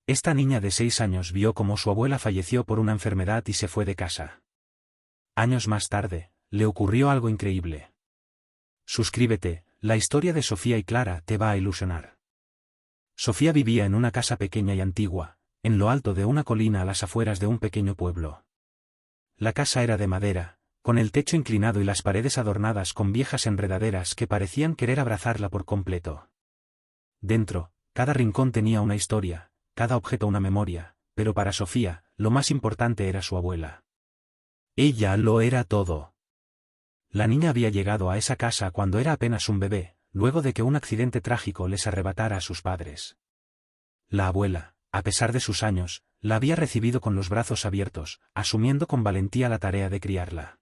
Esta niña de 6 años vio cómo su abuela falleció por una enfermedad y se fue de casa. Años más tarde, le ocurrió algo increíble. Suscríbete, la historia de Sofía y Clara te va a ilusionar. Sofía vivía en una casa pequeña y antigua, en lo alto de una colina a las afueras de un pequeño pueblo. La casa era de madera, con el techo inclinado y las paredes adornadas con viejas enredaderas que parecían querer abrazarla por completo. Dentro, cada rincón tenía una historia, cada objeto una memoria, pero para Sofía, lo más importante era su abuela. Ella lo era todo. La niña había llegado a esa casa cuando era apenas un bebé, luego de que un accidente trágico les arrebatara a sus padres. La abuela, a pesar de sus años, la había recibido con los brazos abiertos, asumiendo con valentía la tarea de criarla.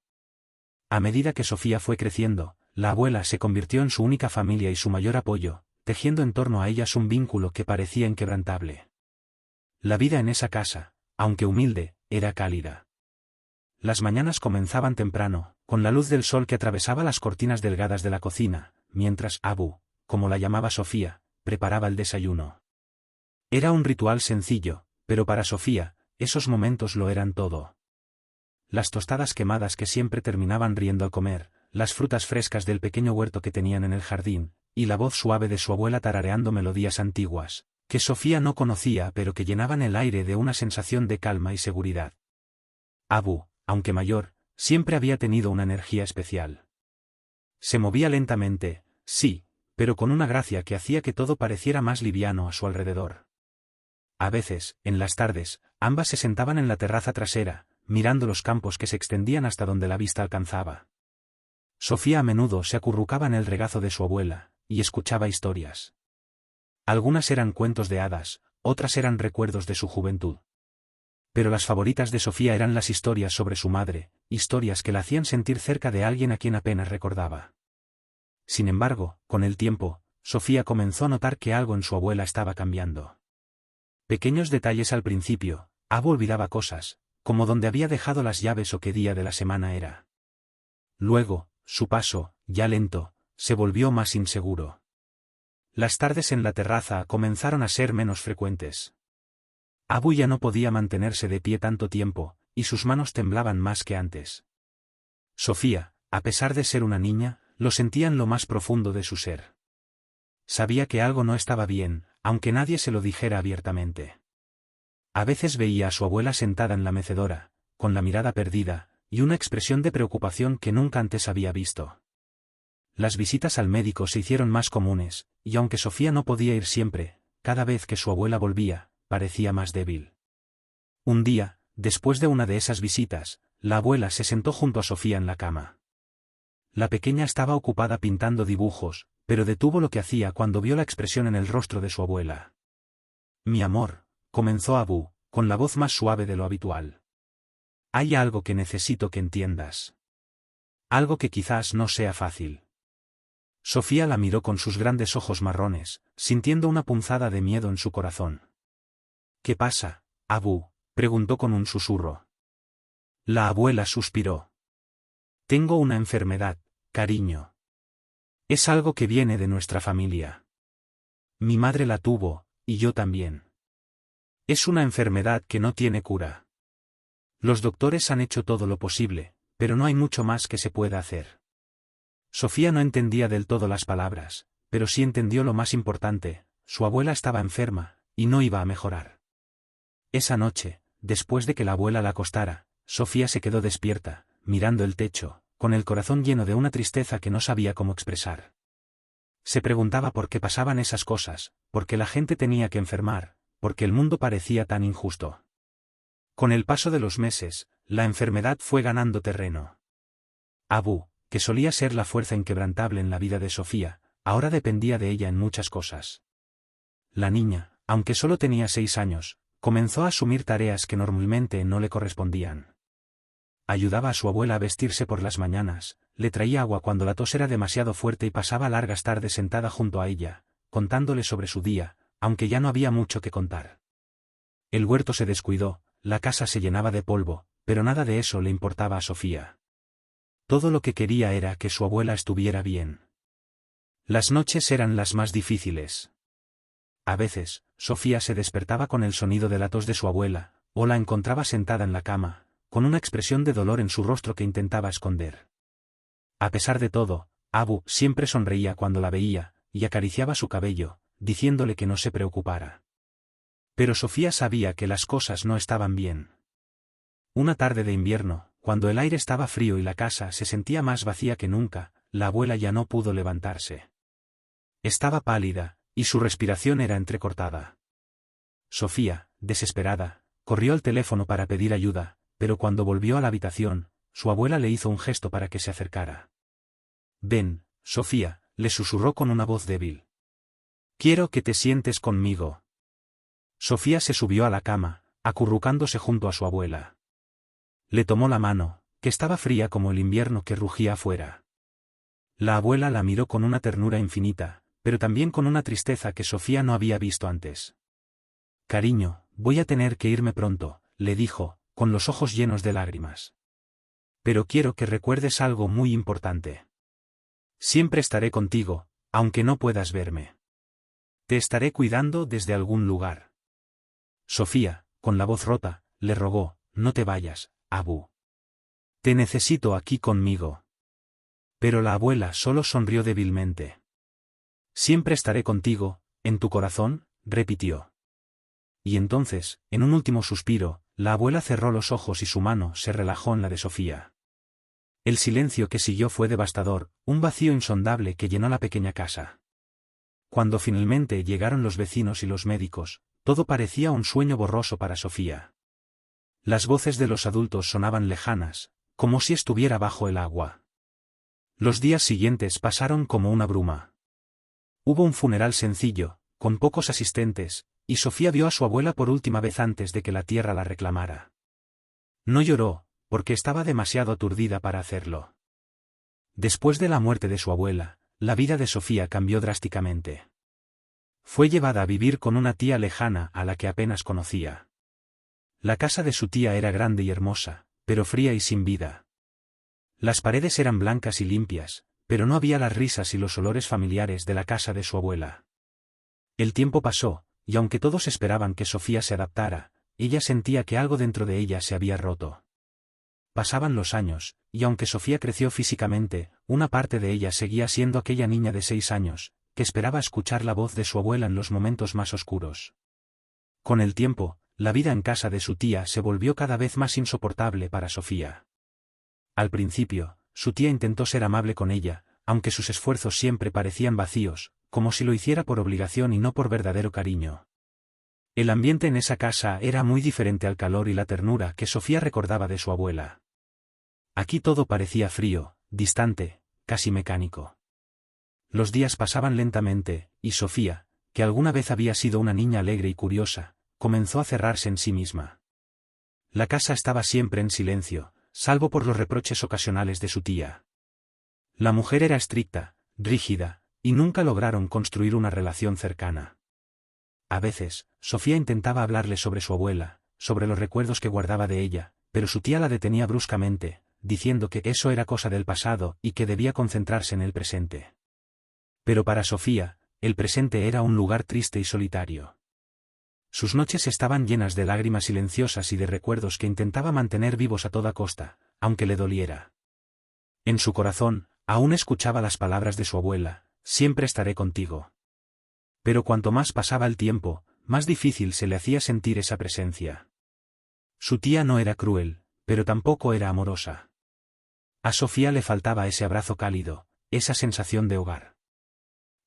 A medida que Sofía fue creciendo, la abuela se convirtió en su única familia y su mayor apoyo, tejiendo en torno a ellas un vínculo que parecía inquebrantable. La vida en esa casa, aunque humilde, era cálida. Las mañanas comenzaban temprano, con la luz del sol que atravesaba las cortinas delgadas de la cocina, mientras Abu, como la llamaba Sofía, preparaba el desayuno. Era un ritual sencillo, pero para Sofía, esos momentos lo eran todo. Las tostadas quemadas que siempre terminaban riendo al comer, las frutas frescas del pequeño huerto que tenían en el jardín, y la voz suave de su abuela tarareando melodías antiguas, que Sofía no conocía pero que llenaban el aire de una sensación de calma y seguridad. Abu, aunque mayor, siempre había tenido una energía especial. Se movía lentamente, sí, pero con una gracia que hacía que todo pareciera más liviano a su alrededor. A veces, en las tardes, ambas se sentaban en la terraza trasera, mirando los campos que se extendían hasta donde la vista alcanzaba. Sofía a menudo se acurrucaba en el regazo de su abuela, y escuchaba historias. Algunas eran cuentos de hadas, otras eran recuerdos de su juventud. Pero las favoritas de Sofía eran las historias sobre su madre, historias que la hacían sentir cerca de alguien a quien apenas recordaba. Sin embargo, con el tiempo, Sofía comenzó a notar que algo en su abuela estaba cambiando. Pequeños detalles al principio, Abu olvidaba cosas, como dónde había dejado las llaves o qué día de la semana era. Luego, su paso, ya lento, se volvió más inseguro. Las tardes en la terraza comenzaron a ser menos frecuentes. Abu ya no podía mantenerse de pie tanto tiempo, y sus manos temblaban más que antes. Sofía, a pesar de ser una niña, lo sentía en lo más profundo de su ser. Sabía que algo no estaba bien, aunque nadie se lo dijera abiertamente. A veces veía a su abuela sentada en la mecedora, con la mirada perdida, y una expresión de preocupación que nunca antes había visto. Las visitas al médico se hicieron más comunes, y aunque Sofía no podía ir siempre, cada vez que su abuela volvía, parecía más débil. Un día, después de una de esas visitas, la abuela se sentó junto a Sofía en la cama. La pequeña estaba ocupada pintando dibujos, pero detuvo lo que hacía cuando vio la expresión en el rostro de su abuela. «Mi amor», comenzó Abu, con la voz más suave de lo habitual. «Hay algo que necesito que entiendas. Algo que quizás no sea fácil». Sofía la miró con sus grandes ojos marrones, sintiendo una punzada de miedo en su corazón. «¿Qué pasa, Abu?», preguntó con un susurro. La abuela suspiró. «Tengo una enfermedad, cariño. Es algo que viene de nuestra familia. Mi madre la tuvo, y yo también. Es una enfermedad que no tiene cura. Los doctores han hecho todo lo posible, pero no hay mucho más que se pueda hacer». Sofía no entendía del todo las palabras, pero sí entendió lo más importante: su abuela estaba enferma, y no iba a mejorar. Esa noche, después de que la abuela la acostara, Sofía se quedó despierta, mirando el techo, con el corazón lleno de una tristeza que no sabía cómo expresar. Se preguntaba por qué pasaban esas cosas, por qué la gente tenía que enfermar, por qué el mundo parecía tan injusto. Con el paso de los meses, la enfermedad fue ganando terreno. Abu, que solía ser la fuerza inquebrantable en la vida de Sofía, ahora dependía de ella en muchas cosas. La niña, aunque solo tenía 6 años, comenzó a asumir tareas que normalmente no le correspondían. Ayudaba a su abuela a vestirse por las mañanas, le traía agua cuando la tos era demasiado fuerte y pasaba largas tardes sentada junto a ella, contándole sobre su día, aunque ya no había mucho que contar. El huerto se descuidó, la casa se llenaba de polvo, pero nada de eso le importaba a Sofía. Todo lo que quería era que su abuela estuviera bien. Las noches eran las más difíciles. A veces, Sofía se despertaba con el sonido de la tos de su abuela, o la encontraba sentada en la cama, con una expresión de dolor en su rostro que intentaba esconder. A pesar de todo, Abu siempre sonreía cuando la veía, y acariciaba su cabello, diciéndole que no se preocupara. Pero Sofía sabía que las cosas no estaban bien. Una tarde de invierno, cuando el aire estaba frío y la casa se sentía más vacía que nunca, la abuela ya no pudo levantarse. Estaba pálida, y su respiración era entrecortada. Sofía, desesperada, corrió al teléfono para pedir ayuda, pero cuando volvió a la habitación, su abuela le hizo un gesto para que se acercara. «Ven, Sofía», le susurró con una voz débil. «Quiero que te sientes conmigo». Sofía se subió a la cama, acurrucándose junto a su abuela. Le tomó la mano, que estaba fría como el invierno que rugía afuera. La abuela la miró con una ternura infinita, pero también con una tristeza que Sofía no había visto antes. «Cariño, voy a tener que irme pronto», le dijo, con los ojos llenos de lágrimas. «Pero quiero que recuerdes algo muy importante. Siempre estaré contigo, aunque no puedas verme. Te estaré cuidando desde algún lugar». Sofía, con la voz rota, le rogó: «No te vayas, Abu. Te necesito aquí conmigo». Pero la abuela solo sonrió débilmente. «Siempre estaré contigo, en tu corazón», repitió. Y entonces, en un último suspiro, la abuela cerró los ojos y su mano se relajó en la de Sofía. El silencio que siguió fue devastador, un vacío insondable que llenó la pequeña casa. Cuando finalmente llegaron los vecinos y los médicos, todo parecía un sueño borroso para Sofía. Las voces de los adultos sonaban lejanas, como si estuviera bajo el agua. Los días siguientes pasaron como una bruma. Hubo un funeral sencillo, con pocos asistentes, y Sofía vio a su abuela por última vez antes de que la tierra la reclamara. No lloró, porque estaba demasiado aturdida para hacerlo. Después de la muerte de su abuela, la vida de Sofía cambió drásticamente. Fue llevada a vivir con una tía lejana a la que apenas conocía. La casa de su tía era grande y hermosa, pero fría y sin vida. Las paredes eran blancas y limpias, pero no había las risas y los olores familiares de la casa de su abuela. El tiempo pasó, y aunque todos esperaban que Sofía se adaptara, ella sentía que algo dentro de ella se había roto. Pasaban los años, y aunque Sofía creció físicamente, una parte de ella seguía siendo aquella niña de 6 años, que esperaba escuchar la voz de su abuela en los momentos más oscuros. Con el tiempo, la vida en casa de su tía se volvió cada vez más insoportable para Sofía. Al principio, su tía intentó ser amable con ella, aunque sus esfuerzos siempre parecían vacíos, como si lo hiciera por obligación y no por verdadero cariño. El ambiente en esa casa era muy diferente al calor y la ternura que Sofía recordaba de su abuela. Aquí todo parecía frío, distante, casi mecánico. Los días pasaban lentamente, y Sofía, que alguna vez había sido una niña alegre y curiosa, comenzó a cerrarse en sí misma. La casa estaba siempre en silencio, salvo por los reproches ocasionales de su tía. La mujer era estricta, rígida, y nunca lograron construir una relación cercana. A veces, Sofía intentaba hablarle sobre su abuela, sobre los recuerdos que guardaba de ella, pero su tía la detenía bruscamente, diciendo que eso era cosa del pasado y que debía concentrarse en el presente. Pero para Sofía, el presente era un lugar triste y solitario. Sus noches estaban llenas de lágrimas silenciosas y de recuerdos que intentaba mantener vivos a toda costa, aunque le doliera. En su corazón, aún escuchaba las palabras de su abuela: «Siempre estaré contigo». Pero cuanto más pasaba el tiempo, más difícil se le hacía sentir esa presencia. Su tía no era cruel, pero tampoco era amorosa. A Sofía le faltaba ese abrazo cálido, esa sensación de hogar.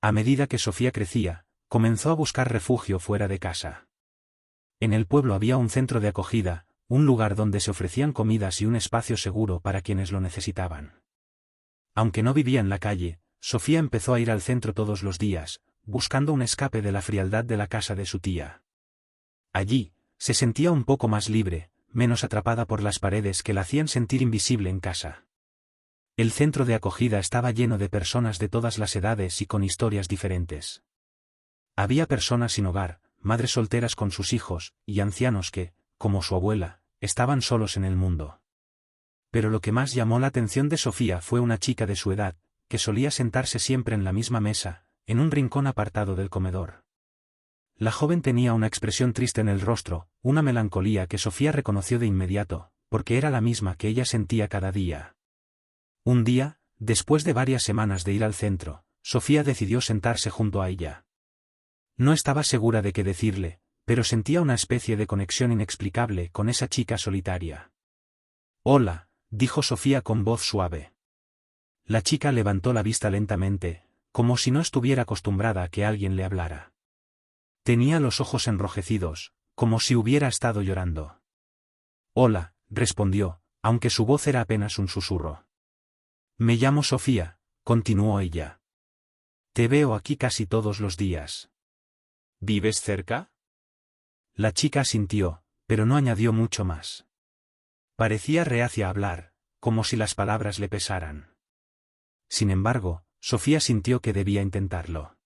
A medida que Sofía crecía, comenzó a buscar refugio fuera de casa. En el pueblo había un centro de acogida, un lugar donde se ofrecían comidas y un espacio seguro para quienes lo necesitaban. Aunque no vivía en la calle, Sofía empezó a ir al centro todos los días, buscando un escape de la frialdad de la casa de su tía. Allí, se sentía un poco más libre, menos atrapada por las paredes que la hacían sentir invisible en casa. El centro de acogida estaba lleno de personas de todas las edades y con historias diferentes. Había personas sin hogar, madres solteras con sus hijos, y ancianos que, como su abuela, estaban solos en el mundo. Pero lo que más llamó la atención de Sofía fue una chica de su edad, que solía sentarse siempre en la misma mesa, en un rincón apartado del comedor. La joven tenía una expresión triste en el rostro, una melancolía que Sofía reconoció de inmediato, porque era la misma que ella sentía cada día. Un día, después de varias semanas de ir al centro, Sofía decidió sentarse junto a ella. No estaba segura de qué decirle, pero sentía una especie de conexión inexplicable con esa chica solitaria. «Hola», dijo Sofía con voz suave. La chica levantó la vista lentamente, como si no estuviera acostumbrada a que alguien le hablara. Tenía los ojos enrojecidos, como si hubiera estado llorando. «Hola», respondió, aunque su voz era apenas un susurro. «Me llamo Sofía», continuó ella. «Te veo aquí casi todos los días». «¿Vives cerca?». La chica asintió, pero no añadió mucho más. Parecía reacia a hablar, como si las palabras le pesaran. Sin embargo, Sofía sintió que debía intentarlo.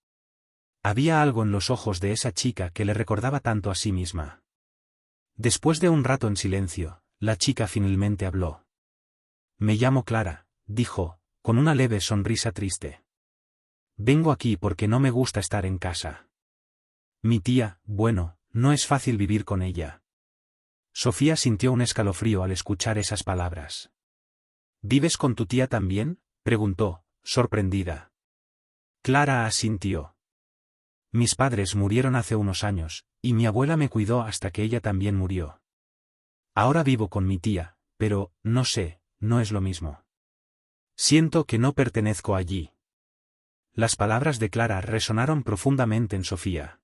Había algo en los ojos de esa chica que le recordaba tanto a sí misma. Después de un rato en silencio, la chica finalmente habló. «Me llamo Clara», dijo, con una leve sonrisa triste. «Vengo aquí porque no me gusta estar en casa. Mi tía, bueno, no es fácil vivir con ella». Sofía sintió un escalofrío al escuchar esas palabras. «¿Vives con tu tía también?», preguntó, sorprendida. Clara asintió. «Mis padres murieron hace unos años, y mi abuela me cuidó hasta que ella también murió. Ahora vivo con mi tía, pero, no sé, no es lo mismo. Siento que no pertenezco allí». Las palabras de Clara resonaron profundamente en Sofía.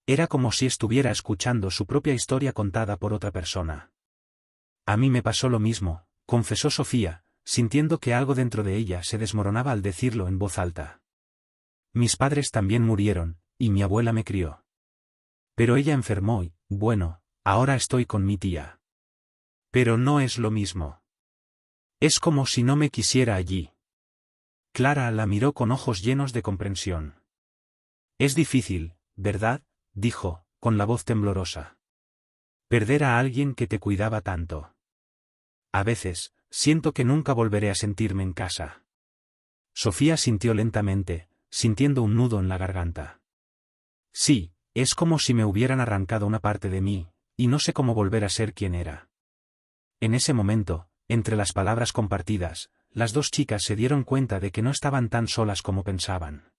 Era como si estuviera escuchando su propia historia contada por otra persona. «A mí me pasó lo mismo», confesó Sofía, sintiendo que algo dentro de ella se desmoronaba al decirlo en voz alta. «Mis padres también murieron, y mi abuela me crió. Pero ella enfermó y, bueno, ahora estoy con mi tía. Pero no es lo mismo. Es como si no me quisiera allí». Clara la miró con ojos llenos de comprensión. «Es difícil, ¿verdad?», dijo, con la voz temblorosa. «Perder a alguien que te cuidaba tanto. A veces, siento que nunca volveré a sentirme en casa». Sofía sintió lentamente, sintiendo un nudo en la garganta. «Sí, es como si me hubieran arrancado una parte de mí, y no sé cómo volver a ser quien era». En ese momento, entre las palabras compartidas, las dos chicas se dieron cuenta de que no estaban tan solas como pensaban.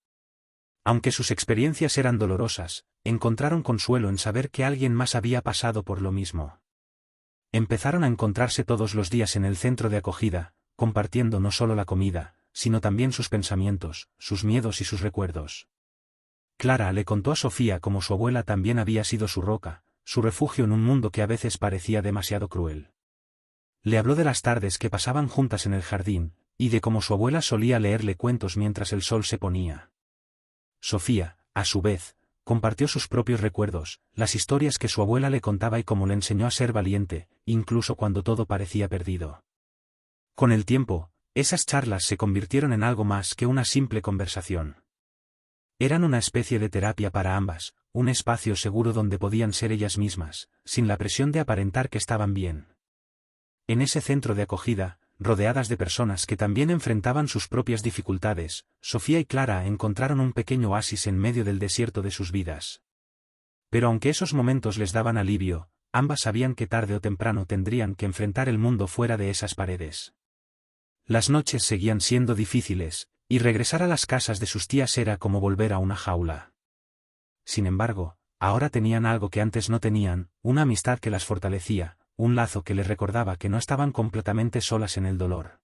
Aunque sus experiencias eran dolorosas, encontraron consuelo en saber que alguien más había pasado por lo mismo. Empezaron a encontrarse todos los días en el centro de acogida, compartiendo no solo la comida, sino también sus pensamientos, sus miedos y sus recuerdos. Clara le contó a Sofía cómo su abuela también había sido su roca, su refugio en un mundo que a veces parecía demasiado cruel. Le habló de las tardes que pasaban juntas en el jardín, y de cómo su abuela solía leerle cuentos mientras el sol se ponía. Sofía, a su vez, compartió sus propios recuerdos, las historias que su abuela le contaba y cómo le enseñó a ser valiente, incluso cuando todo parecía perdido. Con el tiempo, esas charlas se convirtieron en algo más que una simple conversación. Eran una especie de terapia para ambas, un espacio seguro donde podían ser ellas mismas, sin la presión de aparentar que estaban bien. En ese centro de acogida, rodeadas de personas que también enfrentaban sus propias dificultades, Sofía y Clara encontraron un pequeño oasis en medio del desierto de sus vidas. Pero aunque esos momentos les daban alivio, ambas sabían que tarde o temprano tendrían que enfrentar el mundo fuera de esas paredes. Las noches seguían siendo difíciles, y regresar a las casas de sus tías era como volver a una jaula. Sin embargo, ahora tenían algo que antes no tenían, una amistad que las fortalecía, un lazo que les recordaba que no estaban completamente solas en el dolor.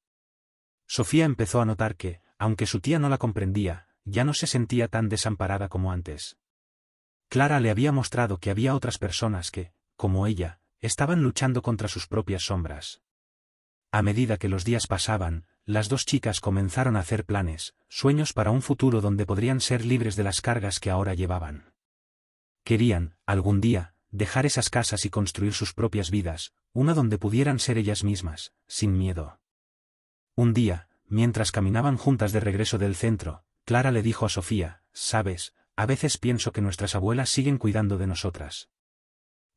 Sofía empezó a notar que, aunque su tía no la comprendía, ya no se sentía tan desamparada como antes. Clara le había mostrado que había otras personas que, como ella, estaban luchando contra sus propias sombras. A medida que los días pasaban, las dos chicas comenzaron a hacer planes, sueños para un futuro donde podrían ser libres de las cargas que ahora llevaban. Querían, algún día, dejar esas casas y construir sus propias vidas, una donde pudieran ser ellas mismas, sin miedo. Un día, mientras caminaban juntas de regreso del centro, Clara le dijo a Sofía: «Sabes, a veces pienso que nuestras abuelas siguen cuidando de nosotras.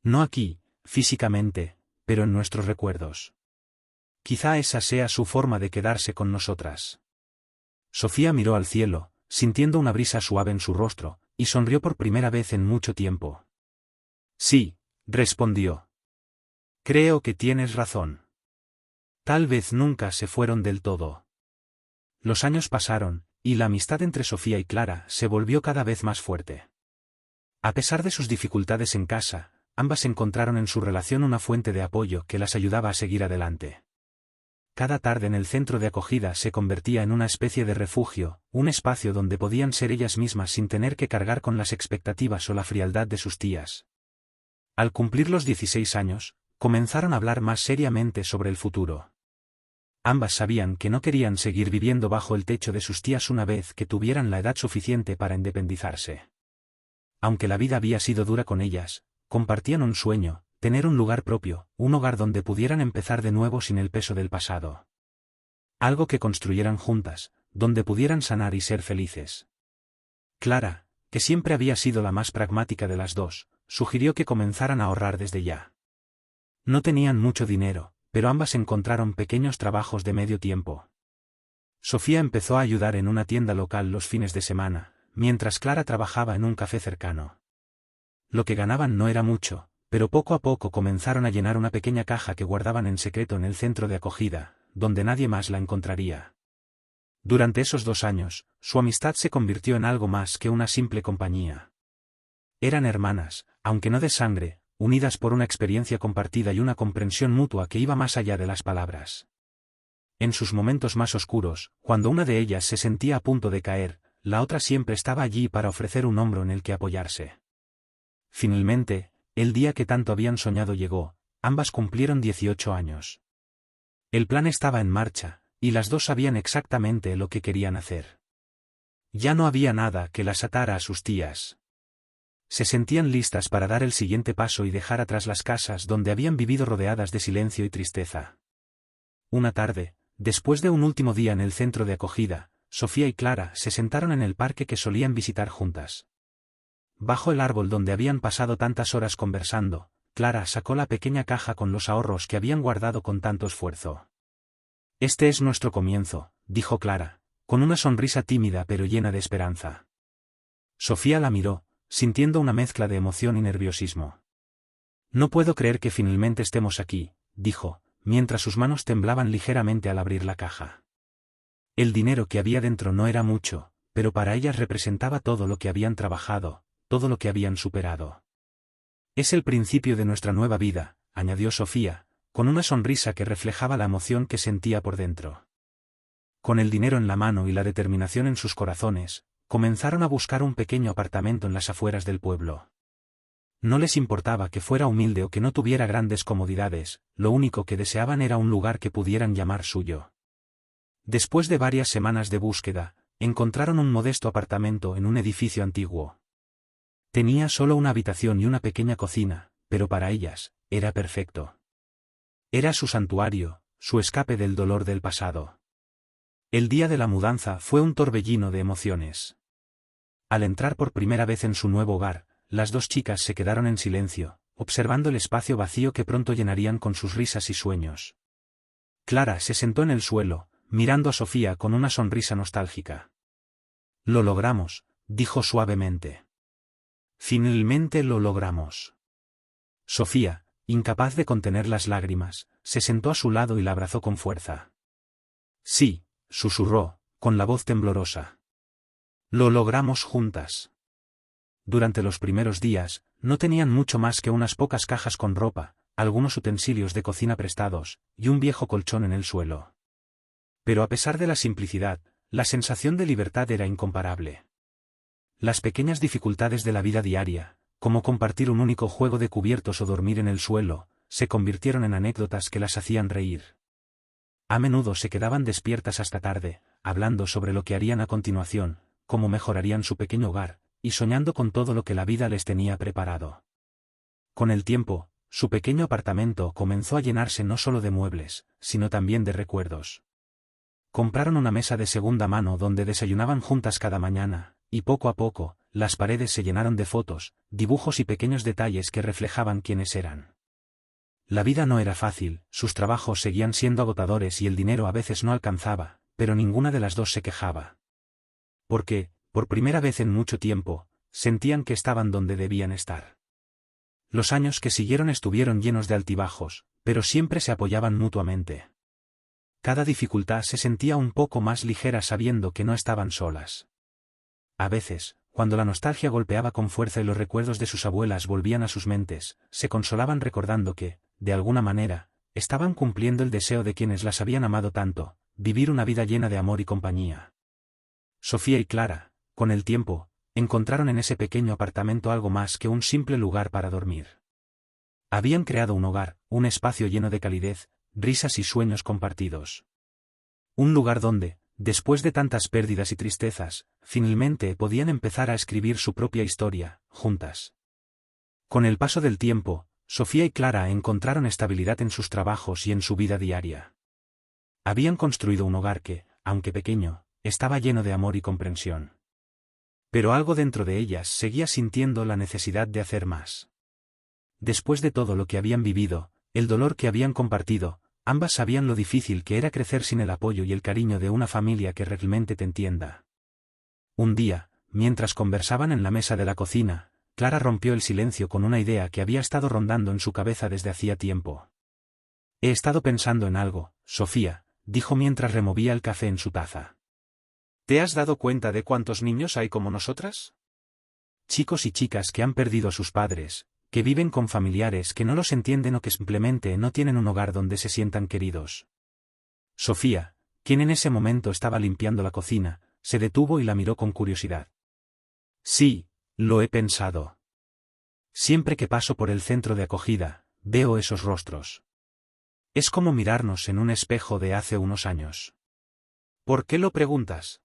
No aquí, físicamente, pero en nuestros recuerdos. Quizá esa sea su forma de quedarse con nosotras». Sofía miró al cielo, sintiendo una brisa suave en su rostro, y sonrió por primera vez en mucho tiempo. Sí, respondió. Creo que tienes razón. Tal vez nunca se fueron del todo. Los años pasaron, y la amistad entre Sofía y Clara se volvió cada vez más fuerte. A pesar de sus dificultades en casa, ambas encontraron en su relación una fuente de apoyo que las ayudaba a seguir adelante. Cada tarde en el centro de acogida se convertía en una especie de refugio, un espacio donde podían ser ellas mismas sin tener que cargar con las expectativas o la frialdad de sus tías. Al cumplir los 16 años, comenzaron a hablar más seriamente sobre el futuro. Ambas sabían que no querían seguir viviendo bajo el techo de sus tías una vez que tuvieran la edad suficiente para independizarse. Aunque la vida había sido dura con ellas, compartían un sueño: tener un lugar propio, un hogar donde pudieran empezar de nuevo sin el peso del pasado. Algo que construyeran juntas, donde pudieran sanar y ser felices. Clara, que siempre había sido la más pragmática de las dos, sugirió que comenzaran a ahorrar desde ya. No tenían mucho dinero, pero ambas encontraron pequeños trabajos de medio tiempo. Sofía empezó a ayudar en una tienda local los fines de semana, mientras Clara trabajaba en un café cercano. Lo que ganaban no era mucho, pero poco a poco comenzaron a llenar una pequeña caja que guardaban en secreto en el centro de acogida, donde nadie más la encontraría. Durante esos 2 años, su amistad se convirtió en algo más que una simple compañía. Eran hermanas, aunque no de sangre, unidas por una experiencia compartida y una comprensión mutua que iba más allá de las palabras. En sus momentos más oscuros, cuando una de ellas se sentía a punto de caer, la otra siempre estaba allí para ofrecer un hombro en el que apoyarse. Finalmente, el día que tanto habían soñado llegó. Ambas cumplieron 18 años. El plan estaba en marcha, y las dos sabían exactamente lo que querían hacer. Ya no había nada que las atara a sus tías. Se sentían listas para dar el siguiente paso y dejar atrás las casas donde habían vivido rodeadas de silencio y tristeza. Una tarde, después de un último día en el centro de acogida, Sofía y Clara se sentaron en el parque que solían visitar juntas. Bajo el árbol donde habían pasado tantas horas conversando, Clara sacó la pequeña caja con los ahorros que habían guardado con tanto esfuerzo. Este es nuestro comienzo, dijo Clara, con una sonrisa tímida pero llena de esperanza. Sofía la miró, sintiendo una mezcla de emoción y nerviosismo. No puedo creer que finalmente estemos aquí, dijo, mientras sus manos temblaban ligeramente al abrir la caja. El dinero que había dentro no era mucho, pero para ellas representaba todo lo que habían trabajado, todo lo que habían superado. Es el principio de nuestra nueva vida, añadió Sofía, con una sonrisa que reflejaba la emoción que sentía por dentro. Con el dinero en la mano y la determinación en sus corazones, comenzaron a buscar un pequeño apartamento en las afueras del pueblo. No les importaba que fuera humilde o que no tuviera grandes comodidades, lo único que deseaban era un lugar que pudieran llamar suyo. Después de varias semanas de búsqueda, encontraron un modesto apartamento en un edificio antiguo. Tenía solo una habitación y una pequeña cocina, pero para ellas, era perfecto. Era su santuario, su escape del dolor del pasado. El día de la mudanza fue un torbellino de emociones. Al entrar por primera vez en su nuevo hogar, las dos chicas se quedaron en silencio, observando el espacio vacío que pronto llenarían con sus risas y sueños. Clara se sentó en el suelo, mirando a Sofía con una sonrisa nostálgica. Lo logramos, dijo suavemente. Finalmente lo logramos. Sofía, incapaz de contener las lágrimas, se sentó a su lado y la abrazó con fuerza. Sí, susurró, con la voz temblorosa. Lo logramos juntas. Durante los primeros días, no tenían mucho más que unas pocas cajas con ropa, algunos utensilios de cocina prestados, y un viejo colchón en el suelo. Pero a pesar de la simplicidad, la sensación de libertad era incomparable. Las pequeñas dificultades de la vida diaria, como compartir un único juego de cubiertos o dormir en el suelo, se convirtieron en anécdotas que las hacían reír. A menudo se quedaban despiertas hasta tarde, hablando sobre lo que harían a continuación, cómo mejorarían su pequeño hogar, y soñando con todo lo que la vida les tenía preparado. Con el tiempo, su pequeño apartamento comenzó a llenarse no solo de muebles, sino también de recuerdos. Compraron una mesa de segunda mano donde desayunaban juntas cada mañana, y poco a poco, las paredes se llenaron de fotos, dibujos y pequeños detalles que reflejaban quiénes eran. La vida no era fácil, sus trabajos seguían siendo agotadores y el dinero a veces no alcanzaba, pero ninguna de las dos se quejaba. Porque, por primera vez en mucho tiempo, sentían que estaban donde debían estar. Los años que siguieron estuvieron llenos de altibajos, pero siempre se apoyaban mutuamente. Cada dificultad se sentía un poco más ligera sabiendo que no estaban solas. A veces, cuando la nostalgia golpeaba con fuerza y los recuerdos de sus abuelas volvían a sus mentes, se consolaban recordando que, de alguna manera, estaban cumpliendo el deseo de quienes las habían amado tanto, vivir una vida llena de amor y compañía. Sofía y Clara, con el tiempo, encontraron en ese pequeño apartamento algo más que un simple lugar para dormir. Habían creado un hogar, un espacio lleno de calidez, risas y sueños compartidos. Un lugar donde, después de tantas pérdidas y tristezas, finalmente podían empezar a escribir su propia historia, juntas. Con el paso del tiempo, Sofía y Clara encontraron estabilidad en sus trabajos y en su vida diaria. Habían construido un hogar que, aunque pequeño, estaba lleno de amor y comprensión. Pero algo dentro de ellas seguía sintiendo la necesidad de hacer más. Después de todo lo que habían vivido, el dolor que habían compartido, ambas sabían lo difícil que era crecer sin el apoyo y el cariño de una familia que realmente te entienda. Un día, mientras conversaban en la mesa de la cocina, Clara rompió el silencio con una idea que había estado rondando en su cabeza desde hacía tiempo. He estado pensando en algo, Sofía, dijo mientras removía el café en su taza. ¿Te has dado cuenta de cuántos niños hay como nosotras? Chicos y chicas que han perdido a sus padres, que viven con familiares que no los entienden o que simplemente no tienen un hogar donde se sientan queridos. Sofía, quien en ese momento estaba limpiando la cocina, se detuvo y la miró con curiosidad. Sí, lo he pensado. Siempre que paso por el centro de acogida, veo esos rostros. Es como mirarnos en un espejo de hace unos años. ¿Por qué lo preguntas?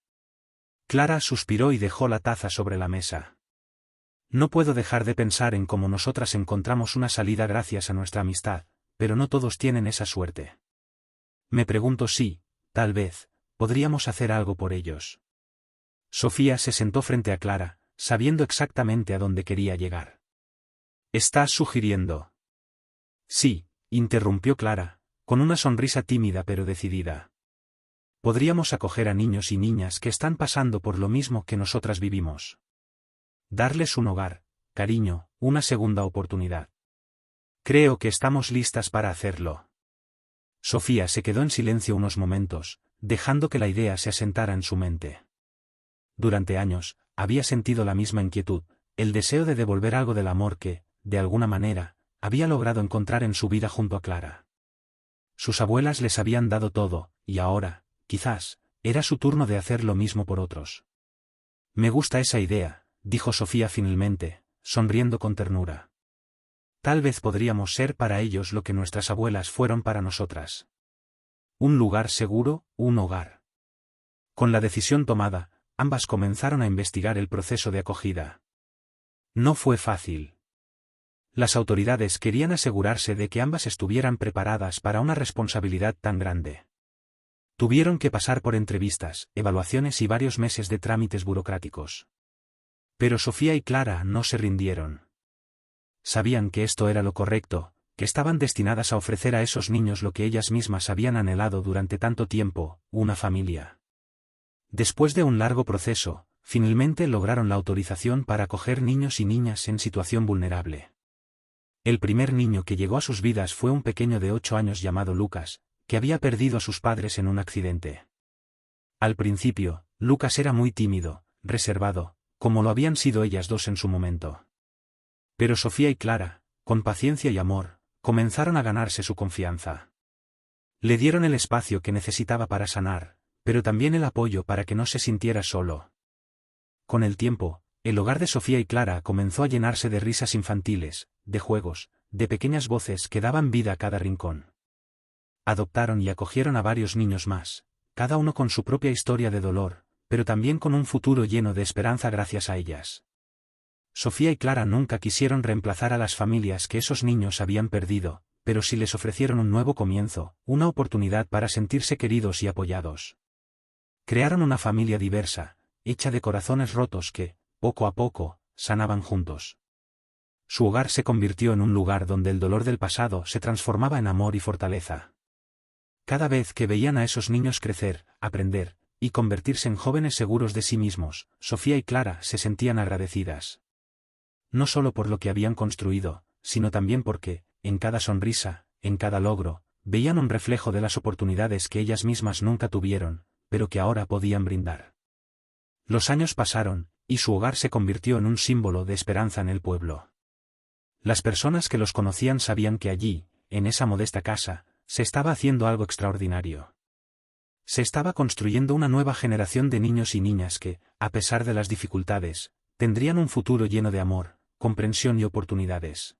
Clara suspiró y dejó la taza sobre la mesa. No puedo dejar de pensar en cómo nosotras encontramos una salida gracias a nuestra amistad, pero no todos tienen esa suerte. Me pregunto si, tal vez, podríamos hacer algo por ellos. Sofía se sentó frente a Clara, sabiendo exactamente a dónde quería llegar. ¿Estás sugiriendo? Sí, interrumpió Clara, con una sonrisa tímida pero decidida. Podríamos acoger a niños y niñas que están pasando por lo mismo que nosotras vivimos. Darles un hogar, cariño, una segunda oportunidad. Creo que estamos listas para hacerlo. Sofía se quedó en silencio unos momentos, dejando que la idea se asentara en su mente. Durante años, había sentido la misma inquietud, el deseo de devolver algo del amor que, de alguna manera, había logrado encontrar en su vida junto a Clara. Sus abuelas les habían dado todo, y ahora, quizás, era su turno de hacer lo mismo por otros. Me gusta esa idea, dijo Sofía finalmente, sonriendo con ternura. Tal vez podríamos ser para ellos lo que nuestras abuelas fueron para nosotras. Un lugar seguro, un hogar. Con la decisión tomada, ambas comenzaron a investigar el proceso de acogida. No fue fácil. Las autoridades querían asegurarse de que ambas estuvieran preparadas para una responsabilidad tan grande. Tuvieron que pasar por entrevistas, evaluaciones y varios meses de trámites burocráticos. Pero Sofía y Clara no se rindieron. Sabían que esto era lo correcto, que estaban destinadas a ofrecer a esos niños lo que ellas mismas habían anhelado durante tanto tiempo, una familia. Después de un largo proceso, finalmente lograron la autorización para acoger niños y niñas en situación vulnerable. El primer niño que llegó a sus vidas fue un pequeño de 8 años llamado Lucas, que había perdido a sus padres en un accidente. Al principio, Lucas era muy tímido, reservado, como lo habían sido ellas dos en su momento. Pero Sofía y Clara, con paciencia y amor, comenzaron a ganarse su confianza. Le dieron el espacio que necesitaba para sanar, pero también el apoyo para que no se sintiera solo. Con el tiempo, el hogar de Sofía y Clara comenzó a llenarse de risas infantiles, de juegos, de pequeñas voces que daban vida a cada rincón. Adoptaron y acogieron a varios niños más, cada uno con su propia historia de dolor, pero también con un futuro lleno de esperanza gracias a ellas. Sofía y Clara nunca quisieron reemplazar a las familias que esos niños habían perdido, pero sí les ofrecieron un nuevo comienzo, una oportunidad para sentirse queridos y apoyados. Crearon una familia diversa, hecha de corazones rotos que, poco a poco, sanaban juntos. Su hogar se convirtió en un lugar donde el dolor del pasado se transformaba en amor y fortaleza. Cada vez que veían a esos niños crecer, aprender, y convertirse en jóvenes seguros de sí mismos, Sofía y Clara se sentían agradecidas. No solo por lo que habían construido, sino también porque, en cada sonrisa, en cada logro, veían un reflejo de las oportunidades que ellas mismas nunca tuvieron, pero que ahora podían brindar. Los años pasaron, y su hogar se convirtió en un símbolo de esperanza en el pueblo. Las personas que los conocían sabían que allí, en esa modesta casa, se estaba haciendo algo extraordinario. Se estaba construyendo una nueva generación de niños y niñas que, a pesar de las dificultades, tendrían un futuro lleno de amor, comprensión y oportunidades.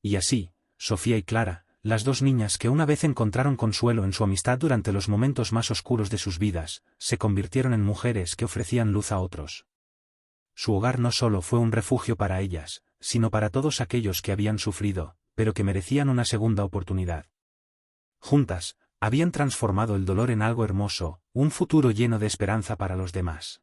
Y así, Sofía y Clara, las dos niñas que una vez encontraron consuelo en su amistad durante los momentos más oscuros de sus vidas, se convirtieron en mujeres que ofrecían luz a otros. Su hogar no solo fue un refugio para ellas, sino para todos aquellos que habían sufrido, pero que merecían una segunda oportunidad. Juntas, habían transformado el dolor en algo hermoso, un futuro lleno de esperanza para los demás.